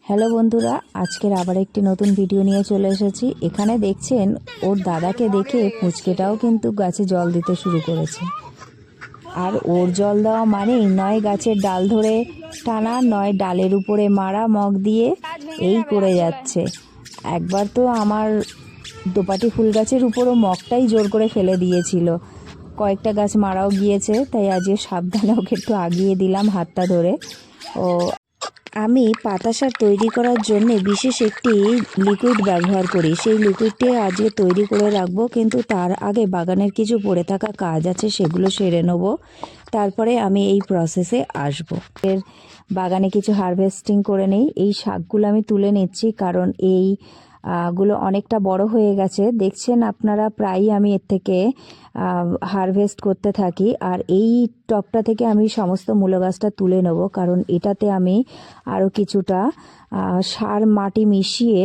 Hello বন্ধুরা, আজকের আবার একটি নতুন ভিডিও নিয়ে চলে এসেছি। এখানে দেখছেন ওর দাদাকে দেখে পুচকেটাও কিন্তু গাছে জল দিতে শুরু করেছে। আর ওর জল দেওয়া মানেই নয় গাছের ডাল ধরে টানা, নয় ডালের উপরে মারা মগ দিয়ে এই করে যাচ্ছে। একবার তো আমার দোপাটি ফুল গাছের উপরও মগটাই জোর করে ফেলে দিয়েছিল। কয়েকটা গাছ মারাও গিয়েছে, তাই আজকে সাবধানে ওকে একটু আগিয়ে দিলাম হাতটা ধরে। ও আমি পাতা সার তৈরি করার জন্য বিশেষ একটি লিকুইড ব্যবহার করি। সেই লিকুইডটি আজকে তৈরি করে রাখবো, কিন্তু তার আগে বাগানের কিছু পড়ে থাকা কাজ আছে, সেগুলো সেরে নেব। তারপরে আমি এই প্রসেসে আসব। এর বাগানে কিছু হারভেস্টিং করে নেই। এই শাকগুলো আমি তুলে নিচ্ছি, কারণ এই গুলো অনেকটা বড় হয়ে গেছে। দেখছেন আপনারা, প্রায়ই আমি এর থেকে হারভেস্ট করতে থাকি। আর এই টবটা থেকে আমি সমস্ত মূলো গাছটা তুলে নেব, কারণ এটাতে আমি আরও কিছুটা সার মাটি মিশিয়ে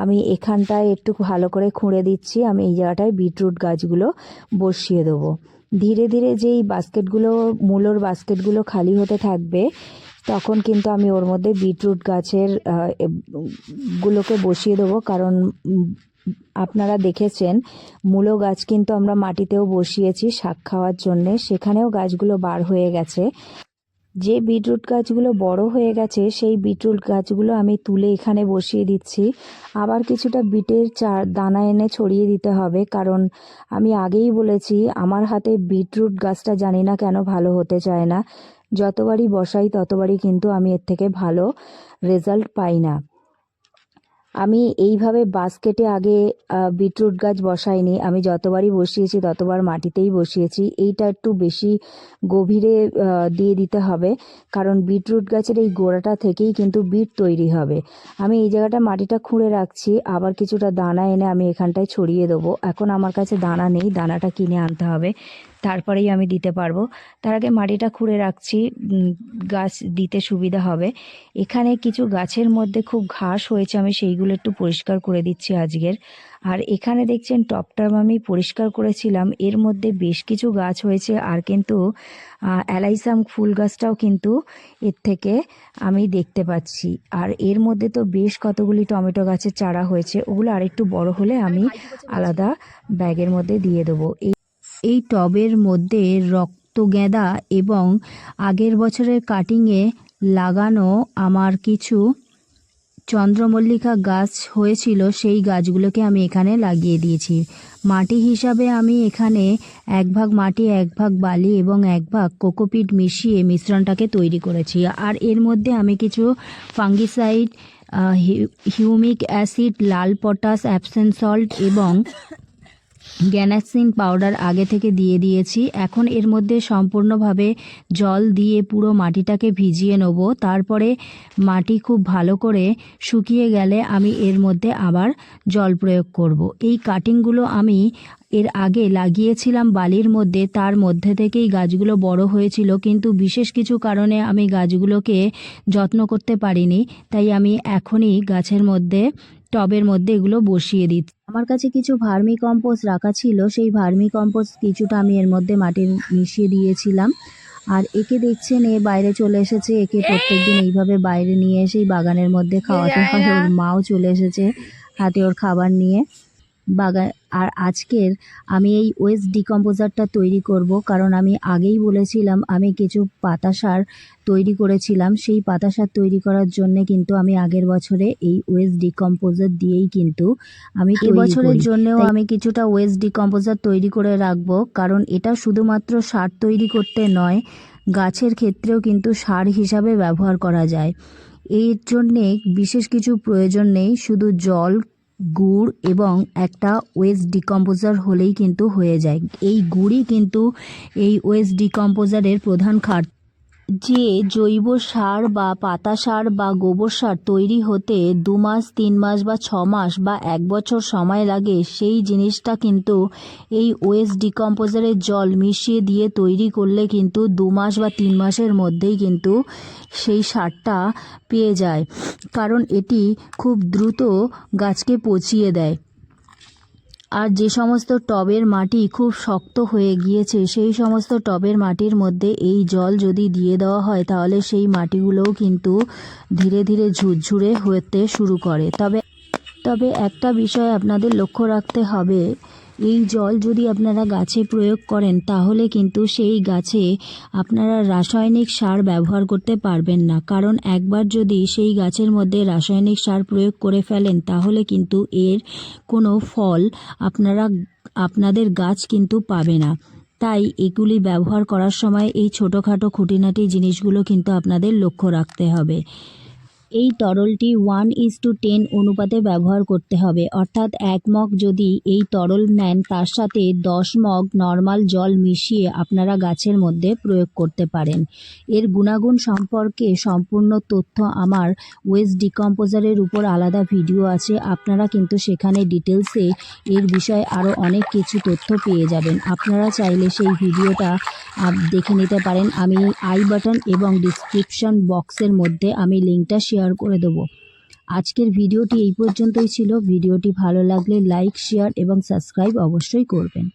আমি এখানটায় একটু ভালো করে খুঁড়ে দিচ্ছি। আমি এই জায়গাটায় বিটরুট গাছগুলো বসিয়ে দেবো। ধীরে ধীরে যেই বাস্কেটগুলো, মূলোর বাস্কেটগুলো খালি হতে থাকবে, তখন কিন্তু আমি ওর মধ্যে বিটরুট গাছের গুলোকে বসিয়ে দেবো। কারণ আপনারা দেখেছেন মূলো গাছ কিন্তু আমরা মাটিতেও বসিয়েছি শাক খাওয়ার জন্যে, সেখানেও গাছগুলো বার হয়ে গেছে। যে বিটরুট গাছগুলো বড় হয়ে গেছে, সেই বিটরুট গাছগুলো আমি তুলে এখানে বসিয়ে দিচ্ছি। আবার কিছুটা বিটের দানা এনে ছড়িয়ে দিতে হবে, কারণ আমি আগেই বলেছি আমার হাতে বিটরুট গাছটা জানি না কেন ভালো হতে চায় না। যতবারই বসাই ততবারই কিন্তু আমি এর থেকে ভালো রেজাল্ট পাই না। আমি এইভাবে বাস্কেটে আগে বিটরুট গাছ বসাইনি। আমি যতবারই বসিয়েছি ততবার মাটিতেই বসিয়েছি। এইটা একটু বেশি গভীরে দিয়ে দিতে হবে, কারণ বিটরুট গাছের এই গোড়াটা থেকেই কিন্তু বিট তৈরি হবে। আমি এই জায়গাটা মাটিটা খুঁড়ে রাখছি, আবার কিছুটা দানা এনে আমি এখানটায় ছড়িয়ে দেবো। এখন আমার কাছে দানা নেই, দানাটা কিনে আনতে হবে, তারপরেই আমি দিতে পারবো। তার আগে মাটিটা খুঁড়ে রাখছি, গাছ দিতে সুবিধা হবে। এখানে কিছু গাছের মধ্যে খুব ঘাস হয়েছে, আমি সেইগুলো একটু পরিষ্কার করে দিচ্ছি আজকের। আর এখানে দেখছেন টবটা আমি পরিষ্কার করেছিলাম, এর মধ্যে বেশ কিছু গাছ হয়েছে। আর কিন্তু অ্যালাইসাম ফুল গাছটাও কিন্তু এর থেকে আমি দেখতে পাচ্ছি। আর এর মধ্যে তো বেশ কতগুলি টমেটো গাছের চারা হয়েছে, ওগুলো আরেকটু বড় হলে আমি আলাদা ব্যাগের মধ্যে দিয়ে দেবো। এই টবের মধ্যে রক্ত গেঁদা এবং আগের বছরের কাটিংয়ে লাগানো আমার কিছু চন্দ্রমল্লিকা গাছ হয়েছিল, সেই গাছগুলোকে আমি এখানে লাগিয়ে দিয়েছি। মাটি হিসাবে আমি এখানে 1 ভাগ মাটি, 1 ভাগ বালি এবং 1 ভাগ কোকোপিট মিশিয়ে মিশ্রণটাকে তৈরি করেছি। আর এর মধ্যে আমি কিছু ফাঙ্গিসাইড, হিউমিক অ্যাসিড, লাল পটাশ, অ্যাপসেন সল্ট এবং গ্যানাক্সিন পাউডার আগে থেকে দিয়ে দিয়েছি। এখন এর মধ্যে সম্পূর্ণভাবে জল দিয়ে পুরো মাটিটাকে ভিজিয়ে নেব। তারপরে মাটি খুব ভালো করে শুকিয়ে গেলে আমি এর মধ্যে আবার জল প্রয়োগ করব। এই কাটিংগুলো আমি এর আগে লাগিয়েছিলাম বালির মধ্যে, তার মধ্যে থেকেই গাছগুলো বড় হয়েছিল, কিন্তু বিশেষ কিছু কারণে আমি গাছগুলোকে যত্ন করতে পারিনি, তাই আমি এখনই গাছের মধ্যে, টবের মধ্যে এগুলো বসিয়ে দিচ্ছি। আমার কাছে কিছু ভার্মি কম্পোস্ট রাখা ছিল, সেই ভার্মি কম্পোস্ট কিছুটা আমি এর মধ্যে মাটি মিশিয়ে দিয়েছিলাম। আর একে দেখছেন, এ বাইরে চলে এসেছে। একে প্রত্যেকদিন এইভাবে বাইরে নিয়ে এসেই বাগানের মধ্যে খাওয়াতে হয়। ওর মাও চলে এসেছে হাতে ওর খাবার নিয়ে বাগান। আর আজকের আমি এই ওয়েস্ট ডিকম্পোজারটা তৈরি করব, কারণ আমি আগেই বলেছিলাম আমি কিছু পাতা সার তৈরি করেছিলাম। সেই পাতা সার তৈরি করার জন্য কিন্তু আমি আগের বছরে এই ওয়েস্ট ডিকম্পোজার দিয়েই কিন্তু আমি এবছরের জন্যও আমি কিছুটা ওয়েস্ট ডিকম্পোজার তৈরি করে রাখবো, কারণ এটা শুধুমাত্র সার তৈরি করতে নয়, গাছের ক্ষেত্রেও কিন্তু সার হিসাবে ব্যবহার করা যায়। এর জন্যে বিশেষ কিছু প্রয়োজন নেই, শুধু জল, গুড় এবং একটা ওয়েস্ট ডিকম্পোজার হলেই কিন্তু হয়ে যায়। এই গুড়ই কিন্তু এই ওয়েস্ট ডিকম্পোজারের প্রধান খাদ্য। যে জৈব সার বা পাতা সার বা গোবর সার তৈরি হতে 2 মাস, 3 মাস বা 6 মাস বা 1 বছর সময় লাগে, সেই জিনিসটা কিন্তু এই ওয়েস্ট ডিকম্পোজারের জল মিশিয়ে দিয়ে তৈরি করলে কিন্তু 2 মাস বা 3 মাসের মধ্যেই কিন্তু সেই সারটা পেয়ে যায়, কারণ এটি খুব দ্রুত গাছকে পচিয়ে দেয়। আর যে সমস্ত টবের মাটি খুব শক্ত হয়ে গিয়েছে সেই সমস্ত টবের মাটির মধ্যে এই জল যদি দিয়ে দেওয়া হয় তাহলে সেই মাটিগুলোও কিন্তু ধীরে ধীরে ঝুরঝুরে হতে শুরু করে। তবে একটা বিষয় আপনাদের লক্ষ্য রাখতে হবে, এই জল যদি আপনারা গাছে প্রয়োগ করেন তাহলে কিন্তু সেই গাছে আপনারা রাসায়নিক সার ব্যবহার করতে পারবেন না, কারণ একবার যদি সেই গাছের মধ্যে রাসায়নিক সার প্রয়োগ করে ফেলেন তাহলে কিন্তু এর কোনো ফল আপনাদের গাছ কিন্তু পাবে না। তাই এগুলি ব্যবহার করার সময় এই ছোটোখাটো খুঁটিনাটি জিনিসগুলো কিন্তু আপনাদের লক্ষ্য রাখতে হবে। এই তরলটি 1:10 অনুপাতে ব্যবহার করতে হবে, অর্থাৎ 1 মগ যদি এই তরল নেন তার সাথে 10 মগ নর্মাল জল মিশিয়ে আপনারা গাছের মধ্যে প্রয়োগ করতে পারেন। এর গুণাগুণ সম্পর্কে সম্পূর্ণ তথ্য আমার ওয়েস্ট ডিকম্পোজারের উপর আলাদা ভিডিও আছে, আপনারা কিন্তু সেখানে ডিটেলসে এর বিষয়ে আরও অনেক কিছু তথ্য পেয়ে যাবেন। আপনারা চাইলে সেই ভিডিওটা দেখে নিতে পারেন। আমি আই বাটন এবং ডিসক্রিপশন বক্সের মধ্যে আমি লিঙ্কটা শেয়ার করে দেবো। আজকের ভিডিওটি এই পর্যন্তই ছিল। ভিডিওটি ভালো লাগলে লাইক, শেয়ার এবং সাবস্ক্রাইব অবশ্যই করবেন।